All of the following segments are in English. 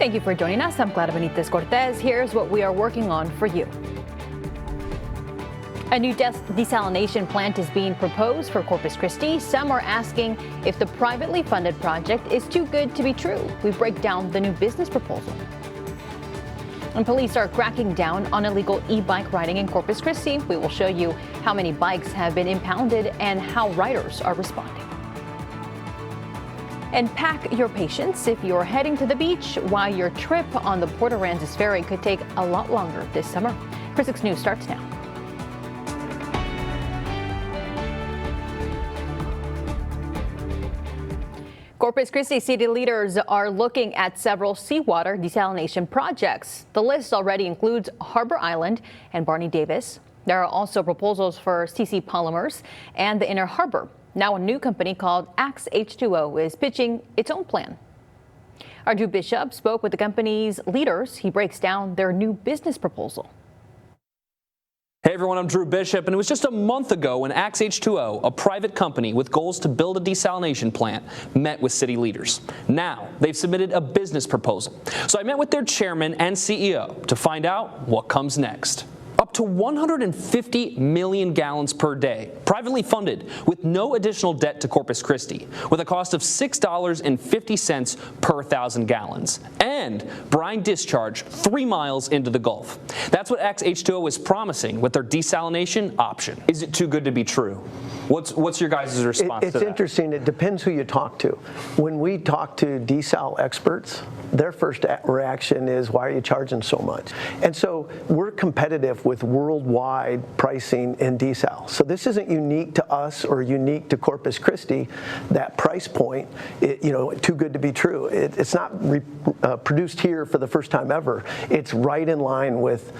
Thank you for joining us. I'm Clara Benitez Cortez. Here's what we are working on for you. A new desalination plant is being proposed for Corpus Christi. Some are asking if the privately funded project is too good to be true. We break down the new business proposal. And police are cracking down on illegal e-bike riding in Corpus Christi. We will show you how many bikes have been impounded and how riders are responding. And pack your patience if you're heading to the beach, while your trip on the Port Aransas Ferry could take a lot longer this summer. KRIS 6 News starts now. Corpus Christi city leaders are looking at several seawater desalination projects. The list already includes Harbor Island and Barney Davis. There are also proposals for CC Polymers and the Inner Harbor. Now a new company called Axe H2O is pitching its own plan. Our Drew Bishop spoke with the company's leaders. He breaks down their new business proposal. Hey everyone, I'm Drew Bishop, and it was just a month ago when Axe H2O, a private company with goals to build a desalination plant, met with city leaders. Now they've submitted a business proposal. So I met with their chairman and CEO to find out what comes next. Up to 150 million gallons per day, privately funded, with no additional debt to Corpus Christi, with a cost of $6.50 per 1,000 gallons, and brine discharge 3 miles into the Gulf. That's what Axe H2O is promising with their desalination option. Is it too good to be true? What's your guys' response to that? It's interesting. It depends who you talk to. When we talk to desal experts, their first reaction is, why are you charging so much? And so we're competitive with worldwide pricing in desal. So this isn't unique to us or unique to Corpus Christi. That price point, too good to be true. It's not produced here for the first time ever. It's right in line with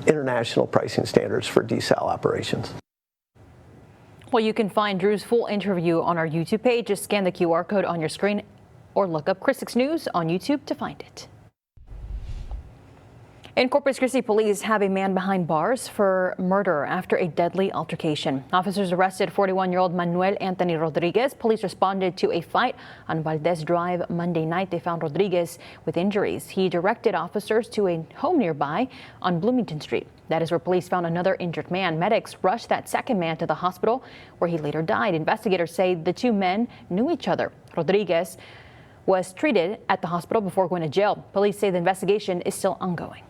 international pricing standards for desal operations. Well, you can find Drew's full interview on our YouTube page. Just scan the QR code on your screen or look up KRIS 6 News on YouTube to find it. In Corpus Christi, police have a man behind bars for murder after a deadly altercation. Officers arrested 41-year-old Manuel Anthony Rodriguez. Police responded to a fight on Valdez Drive Monday night. They found Rodriguez with injuries. He directed officers to a home nearby on Bloomington Street. That is where police found another injured man. Medics rushed that second man to the hospital, where he later died. Investigators say the two men knew each other. Rodriguez was treated at the hospital before going to jail. Police say the investigation is still ongoing.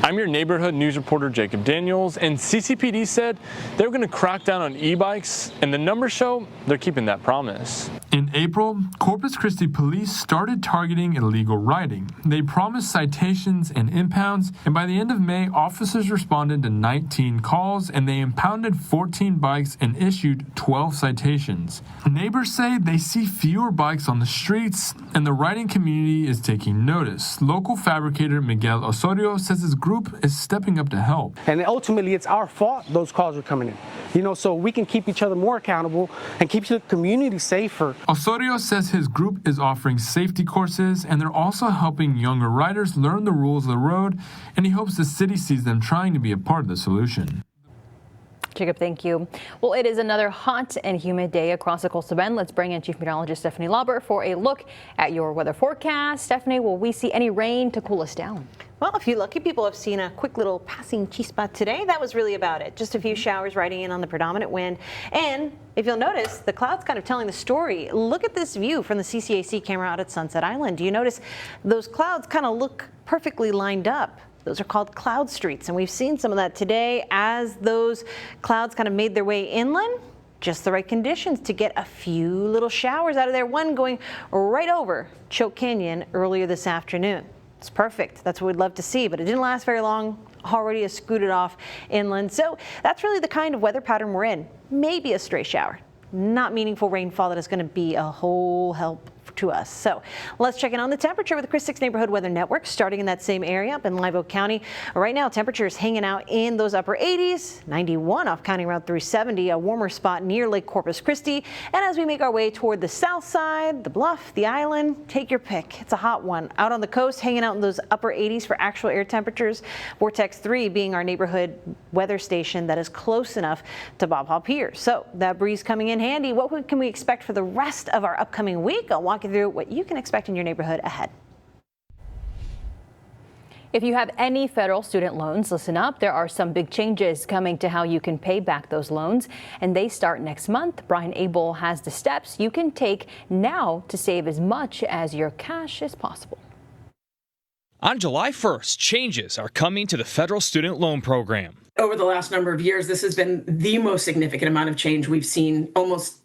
I'm your neighborhood news reporter, Jacob Daniels, and CCPD said they were going to crack down on e-bikes, and the numbers show they're keeping that promise. In April, Corpus Christi police started targeting illegal riding. They promised citations and impounds, and by the end of May, officers responded to 19 calls, and they impounded 14 bikes and issued 12 citations. Neighbors say they see fewer bikes on the streets, and the riding community is taking notice. Local fabricator Miguel Osorio says his group is stepping up to help. And ultimately, it's our fault those calls are coming in. So we can keep each other more accountable and keep the community safer. Osorio says his group is offering safety courses, and they're also helping younger riders learn the rules of the road, and he hopes the city sees them trying to be a part of the solution. Jacob, thank you. Well, it is another hot and humid day across the coastal bend. Let's bring in Chief Meteorologist Stephanie Lauber for a look at your weather forecast. Stephanie, will we see any rain to cool us down? Well, a few lucky people have seen a quick little passing chispa today. That was really about it. Just a few showers riding in on the predominant wind. And if you'll notice, the clouds kind of telling the story. Look at this view from the CCAC camera out at Sunset Island. Do you notice those clouds kind of look perfectly lined up? Those are called cloud streets, and we've seen some of that today as those clouds kind of made their way inland. Just the right conditions to get a few little showers out of there. One going right over Choke Canyon earlier this afternoon. It's perfect. That's what we'd love to see, but it didn't last very long. Already has scooted off inland. So that's really the kind of weather pattern we're in. Maybe a stray shower. Not meaningful rainfall that is going to be a whole help to us. So let's check in on the temperature with the KRIS 6 Neighborhood Weather Network, starting in that same area up in Live Oak County. Right now, temperatures hanging out in those upper 80s, 91 off County Route 370, a warmer spot near Lake Corpus Christi. And as we make our way toward the south side, the bluff, the island, take your pick. It's a hot one. Out on the coast, hanging out in those upper 80s for actual air temperatures. Vortex 3 being our neighborhood weather station that is close enough to Bob Hall Pier. So that breeze coming in and handy. What can we expect for the rest of our upcoming week? I'll walk you through what you can expect in your neighborhood ahead. If you have any federal student loans, listen up. There are some big changes coming to how you can pay back those loans, and they start next month. Brian Abel has the steps you can take now to save as much as your cash as possible. On July 1st, changes are coming to the federal student loan program. Over the last number of years, this has been the most significant amount of change we've seen almost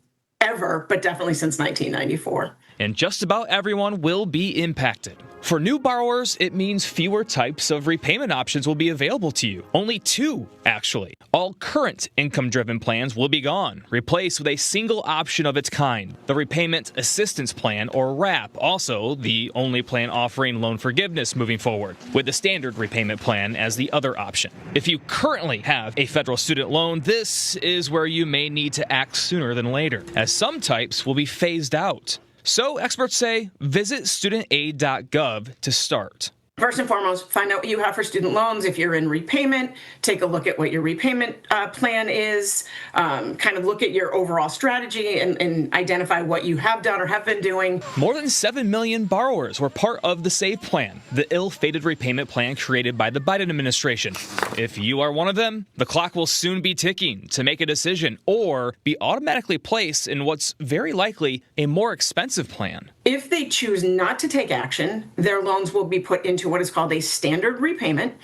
ever, but definitely since 1994. And just about everyone will be impacted. For new borrowers, it means fewer types of repayment options will be available to you. Only 2, actually. All current income-driven plans will be gone, replaced with a single option of its kind, the Repayment Assistance Plan, or RAP, also the only plan offering loan forgiveness moving forward, with the standard repayment plan as the other option. If you currently have a federal student loan, this is where you may need to act sooner than later, as some types will be phased out. So experts say visit studentaid.gov to start. First and foremost, find out what you have for student loans. If you're in repayment, take a look at what your repayment plan is, kind of look at your overall strategy and identify what you have done or have been doing. More than 7 million borrowers were part of the SAVE plan, the ill-fated repayment plan created by the Biden administration. If you are one of them, the clock will soon be ticking to make a decision or be automatically placed in what's very likely a more expensive plan. If they choose not to take action, their loans will be put into what is called a standard repayment,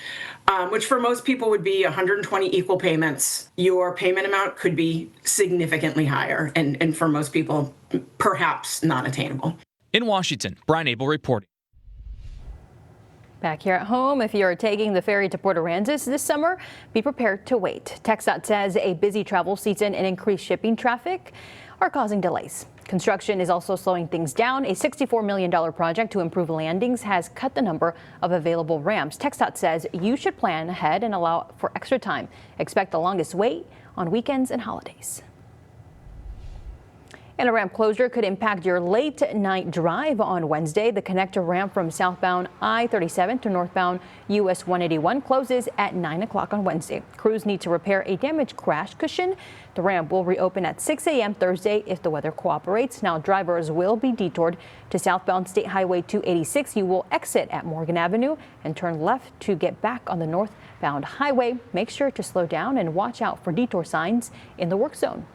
which for most people would be 120 equal payments. Your payment amount could be significantly higher, and for most people, perhaps not attainable. In Washington, Brian Abel reporting. Back here at home, if you're taking the ferry to Port Aransas this summer, be prepared to wait. TxDOT says a busy travel season and increased shipping traffic are causing delays. Construction is also slowing things down. A $64 million project to improve landings has cut the number of available ramps. TxDOT says you should plan ahead and allow for extra time. Expect the longest wait on weekends and holidays. And a ramp closure could impact your late night drive on Wednesday. The connector ramp from southbound I-37 to northbound US 181 closes at 9 o'clock on Wednesday. Crews need to repair a damaged crash cushion. The ramp will reopen at 6 a.m. Thursday if the weather cooperates. Now drivers will be detoured to southbound State Highway 286. You will exit at Morgan Avenue and turn left to get back on the northbound highway. Make sure to slow down and watch out for detour signs in the work zone.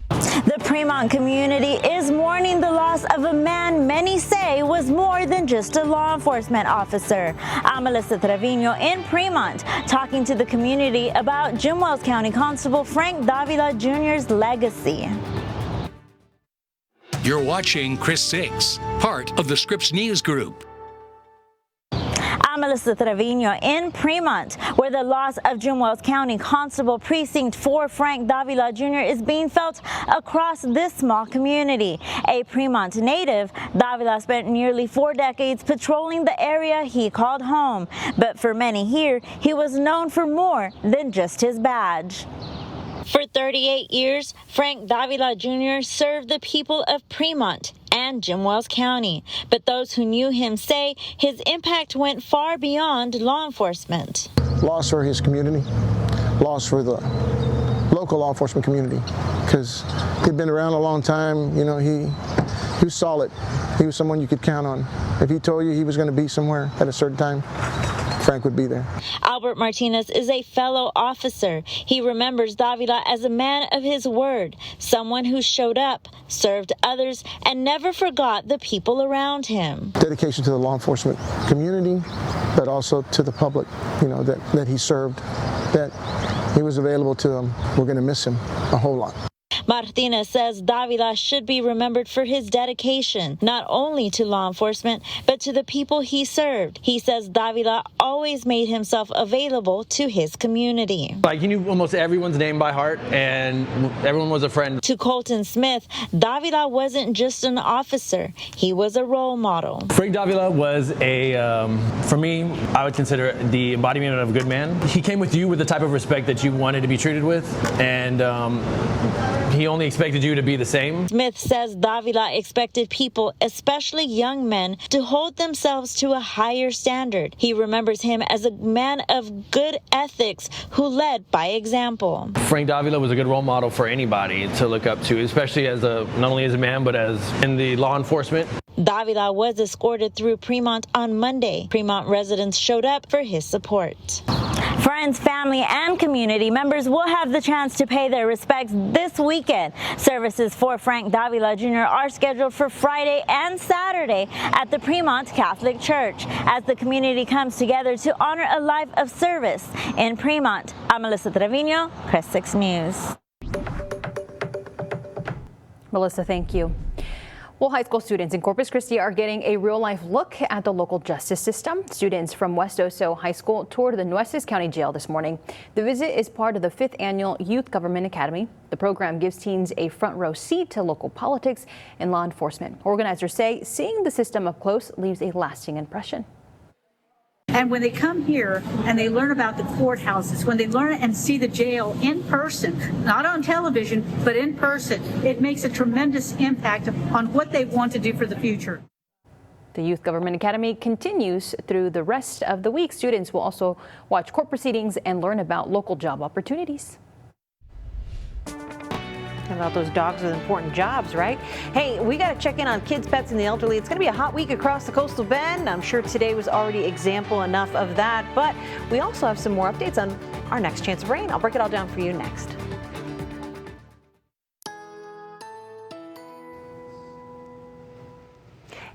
The Fremont community is mourning the loss of a man many say was more than just a law enforcement officer. I'm Melissa Trevino in Fremont, talking to the community about Jim Wells County Constable Frank Davila Jr.'s legacy. You're watching KRIS 6, part of the Scripps News Group. I'm Melissa Trevino in Fremont, where the loss of Jim Wells County Constable Precinct 4 Frank Davila Jr. is being felt across this small community. A Fremont native, Davila spent nearly 4 decades patrolling the area he called home. But for many here, he was known for more than just his badge. For 38 years, Frank Davila Jr. served the people of Fremont and Jim Wells County. But those who knew him say his impact went far beyond law enforcement. Loss for his community, loss for the local law enforcement community, because he'd been around a long time. You know, he was solid. He was someone you could count on. If he told you he was going to be somewhere at a certain time, Frank would be there. Albert Martinez is a fellow officer. He remembers Davila as a man of his word, someone who showed up, served others, and never forgot the people around him. Dedication to the law enforcement community, but also to the public, you know, that he served, that he was available to them. We're going to miss him a whole lot. Martinez says Davila should be remembered for his dedication, not only to law enforcement, but to the people he served. He says Davila always made himself available to his community. Like, he knew almost everyone's name by heart, and everyone was a friend. To Colton Smith, Davila wasn't just an officer, he was a role model. Frank Davila was for me, I would consider the embodiment of a good man. He came with you with the type of respect that you wanted to be treated with, and he only expected you to be the same. Smith says Davila expected people, especially young men, to hold themselves to a higher standard. He remembers him as a man of good ethics who led by example. Frank Davila was a good role model for anybody to look up to, especially as not only as a man, but as in the law enforcement. Davila was escorted through Fremont on Monday. Fremont residents showed up for his support. Friends, family, and community members will have the chance to pay their respects this weekend. Services for Frank Davila Jr. are scheduled for Friday and Saturday at the Fremont Catholic Church as the community comes together to honor a life of service. In Fremont, I'm Melissa Trevino, Chris 6 News. Melissa, thank you. Well, high school students in Corpus Christi are getting a real-life look at the local justice system. Students from West Oso High School toured the Nueces County Jail this morning. The visit is part of the 5th Annual Youth Government Academy. The program gives teens a front row seat to local politics and law enforcement. Organizers say seeing the system up close leaves a lasting impression. And when they come here and they learn about the courthouses, when they learn and see the jail in person, not on television, but in person, it makes a tremendous impact on what they want to do for the future. The Youth Government Academy continues through the rest of the week. Students will also watch court proceedings and learn about local job opportunities. About those dogs with important jobs, right? Hey, we got to check in on kids, pets, and the elderly. It's going to be a hot week across the coastal bend. I'm sure today was already example enough of that, but we also have some more updates on our next chance of rain. I'll break it all down for you next.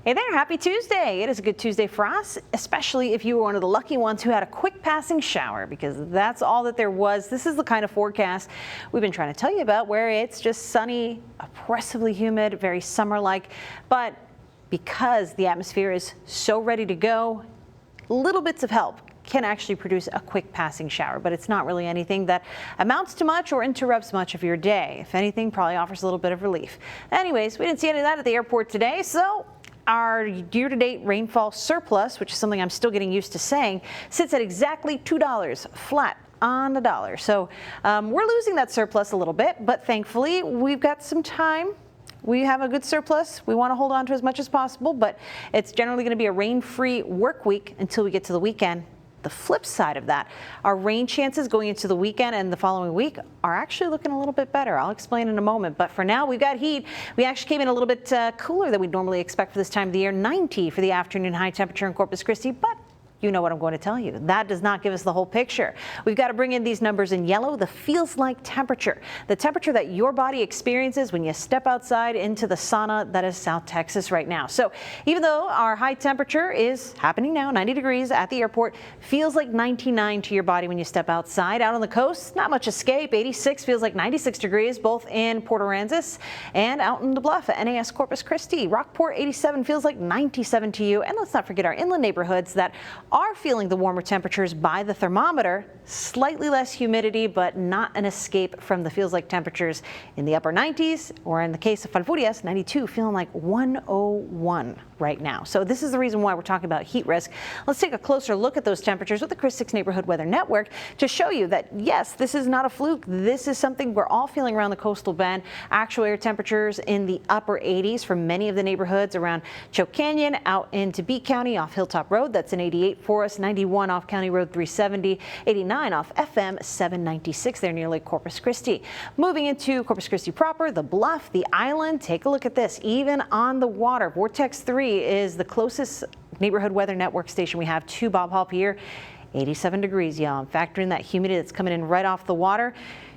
Hey there, happy Tuesday. It is a good Tuesday for us, especially if you were one of the lucky ones who had a quick passing shower, because that's all that there was. This is the kind of forecast we've been trying to tell you about, where it's just sunny, oppressively humid, very summer-like. But because the atmosphere is so ready to go, little bits of help can actually produce a quick passing shower, but it's not really anything that amounts to much or interrupts much of your day. If anything, probably offers a little bit of relief. Anyways, we didn't see any of that at the airport today, so our year-to-date rainfall surplus, which is something I'm still getting used to saying, sits at exactly $2 flat on the dollar. So we're losing that surplus a little bit, but thankfully we've got some time. We have a good surplus. We want to hold on to as much as possible, but it's generally going to be a rain-free work week until we get to the weekend. The flip side of that, our rain chances going into the weekend and the following week are actually looking a little bit better. I'll explain in a moment, but for now we've got heat. We actually came in a little bit cooler than we'd normally expect for this time of the year. 90 for the afternoon high temperature in Corpus Christi, but you know what I'm going to tell you. That does not give us the whole picture. We've got to bring in these numbers in yellow, the feels like temperature, the temperature that your body experiences when you step outside into the sauna that is South Texas right now. So even though our high temperature is happening now, 90 degrees at the airport, feels like 99 to your body when you step outside. Out on the coast, not much escape. 86 feels like 96 degrees, both in Port Aransas and out in the Bluff at NAS Corpus Christi. Rockport, 87 feels like 97 to you. And let's not forget our inland neighborhoods that are feeling the warmer temperatures by the thermometer. Slightly less humidity, but not an escape from the feels like temperatures in the upper 90s, or in the case of Falfurrias, 92, feeling like 101 right now. So this is the reason why we're talking about heat risk. Let's take a closer look at those temperatures with the Chris 6 Neighborhood Weather Network to show you that, yes, this is not a fluke. This is something we're all feeling around the coastal bend. Actual air temperatures in the upper 80s for many of the neighborhoods around Choke Canyon, out into Beat County off Hilltop Road. That's an 88 for us, 91 off County Road 370, 89 off FM 796 there near Lake Corpus Christi. Moving into Corpus Christi proper, the Bluff, the island, take a look at this. Even on the water, Vortex 3 is the closest neighborhood weather network station we have to Bob Hope here. 87 degrees, y'all. Factor in that humidity that's coming in right off the water.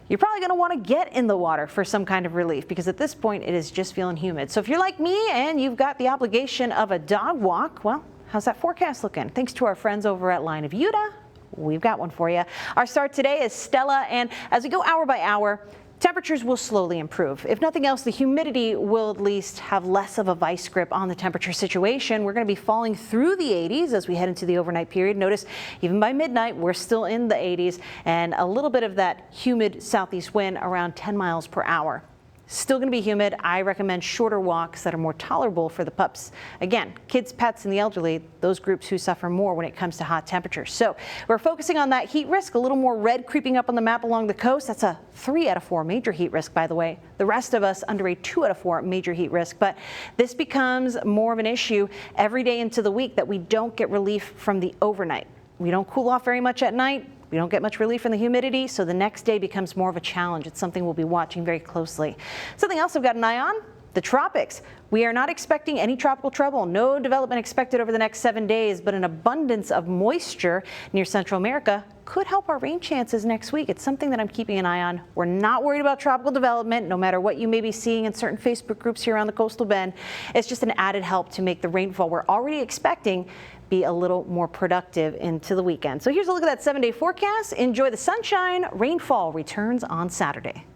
You're probably going to want to get in the water for some kind of relief, because at this point it is just feeling humid. So if you're like me and you've got the obligation of a dog walk, well, how's that forecast looking? Thanks to our friends over at Line of Utah, we've got one for you. Our start today is Stella, and as we go hour by hour, temperatures will slowly improve. If nothing else, the humidity will at least have less of a vice grip on the temperature situation. We're going to be falling through the 80s as we head into the overnight period. Notice even by midnight, we're still in the 80s, and a little bit of that humid southeast wind around 10 miles per hour. Still going to be humid. I recommend shorter walks that are more tolerable for the pups. Again, kids, pets, and the elderly, those groups who suffer more when it comes to hot temperatures. So we're focusing on that heat risk, a little more red creeping up on the map along the coast. That's a 3 out of 4 major heat risk, by the way. The rest of us under a 2 out of 4 major heat risk. But this becomes more of an issue every day into the week that we don't get relief from the overnight. We don't cool off very much at night. We don't get much relief from the humidity, so the next day becomes more of a challenge. It's something we'll be watching very closely. Something else I've got an eye on, the tropics. We are not expecting any tropical trouble. No development expected over the next 7 days, but an abundance of moisture near Central America could help our rain chances next week. It's something that I'm keeping an eye on. We're not worried about tropical development, no matter what you may be seeing in certain Facebook groups here around the coastal bend. It's just an added help to make the rainfall we're already expecting be a little more productive into the weekend. So here's a look at that 7-day forecast. Enjoy the sunshine. Rainfall returns on Saturday.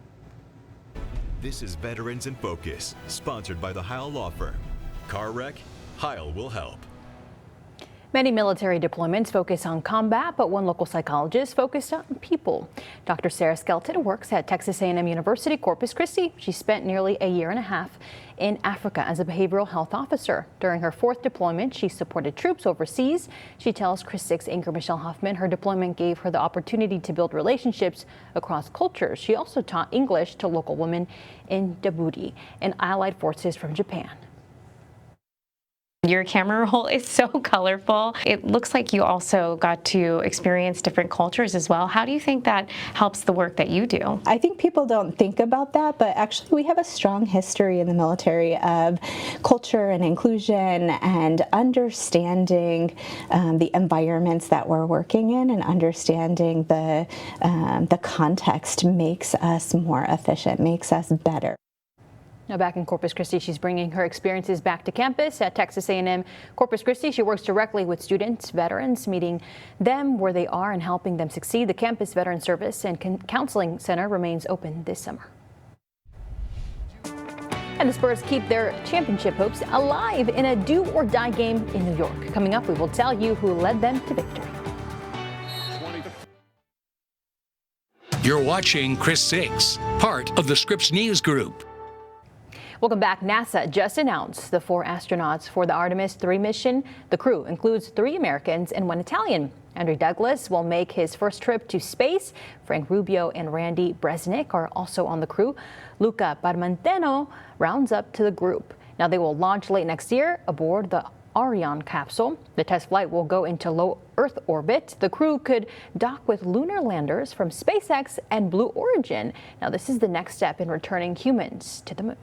This is Veterans in Focus, sponsored by the Heil Law Firm. Car wreck? Heil will help. Many military deployments focus on combat, but one local psychologist focused on people. Dr. Sarah Skelton works at Texas A&M University, Corpus Christi. She spent nearly a year and a half in Africa as a behavioral health officer. During her 4th deployment, she supported troops overseas. She tells Chris 6 anchor Michelle Hoffman her deployment gave her the opportunity to build relationships across cultures. She also taught English to local women in Djibouti and allied forces from Japan. Your camera roll is so colorful. It looks like you also got to experience different cultures as well. How do you think that helps the work that you do? I think people don't think about that, but actually we have a strong history in the military of culture and inclusion and understanding the environments that we're working in, and understanding the context makes us more efficient, makes us better. Now back in Corpus Christi, she's bringing her experiences back to campus at Texas A&M Corpus Christi. She works directly with students, veterans, meeting them where they are and helping them succeed. The Campus Veteran Service and Counseling Center remains open this summer. And the Spurs keep their championship hopes alive in a do-or-die game in New York. Coming up, we will tell you who led them to victory. You're watching Chris 6, part of the Scripps News Group. Welcome back. NASA just announced the 4 astronauts for the Artemis 3 mission. The crew includes 3 Americans and 1 Italian. Andrew Douglas will make his first trip to space. Frank Rubio and Randy Bresnik are also on the crew. Luca Parmentano rounds up to the group. Now they will launch late next year aboard the Ariane capsule. The test flight will go into low Earth orbit. The crew could dock with lunar landers from SpaceX and Blue Origin. Now this is the next step in returning humans to the moon.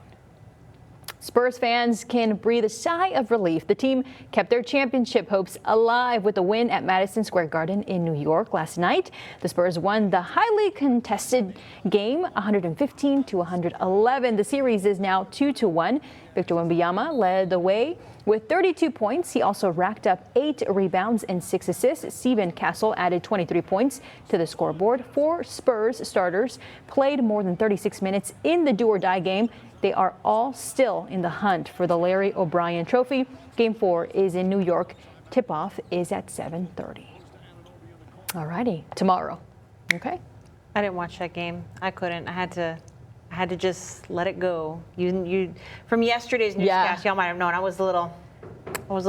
Spurs fans can breathe a sigh of relief. The team kept their championship hopes alive with a win at Madison Square Garden in New York last night. The Spurs won the highly contested game 115-111. The series is now 2-1. Victor Wembanyama led the way with 32 points. He also racked up 8 rebounds and 6 assists. Steven Castle added 23 points to the scoreboard. 4 Spurs starters played more than 36 minutes in the do-or-die game. They are all still in the hunt for the Larry O'Brien Trophy. Game 4 is in New York. Tip-off is at 7:30. All righty, tomorrow. Okay. I didn't watch that game. I couldn't. I had to just let it go. You from yesterday's newscast, y'all might have known I was a little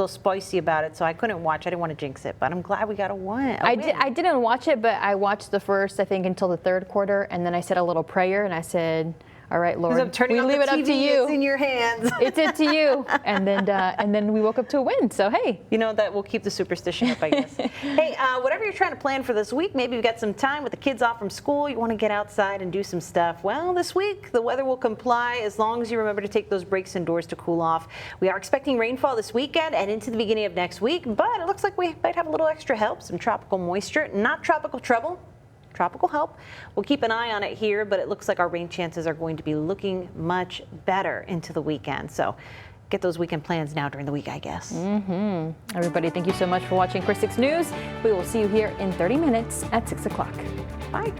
spicy about it, so I couldn't watch. I didn't want to jinx it, but I'm glad we got a win. I didn't watch it, but I watched the first, I think, until the 3rd quarter, and then I said a little prayer, and I said, all right, Lord, we leave it up to you. It's in your hands. It's it to you. And then we woke up to a win. So, hey. You know, that will keep the superstition up, I guess. Hey, whatever you're trying to plan for this week, maybe you've got some time with the kids off from school. You want to get outside and do some stuff. Well, this week, the weather will comply as long as you remember to take those breaks indoors to cool off. We are expecting rainfall this weekend and into the beginning of next week, but it looks like we might have a little extra help, some tropical moisture, not tropical trouble. Tropical help. We'll keep an eye on it here, but it looks like our rain chances are going to be looking much better into the weekend. So get those weekend plans now during the week, I guess. Everybody, thank you so much for watching Chris 6 News. We will see you here in 30 minutes at 6 o'clock. Bye.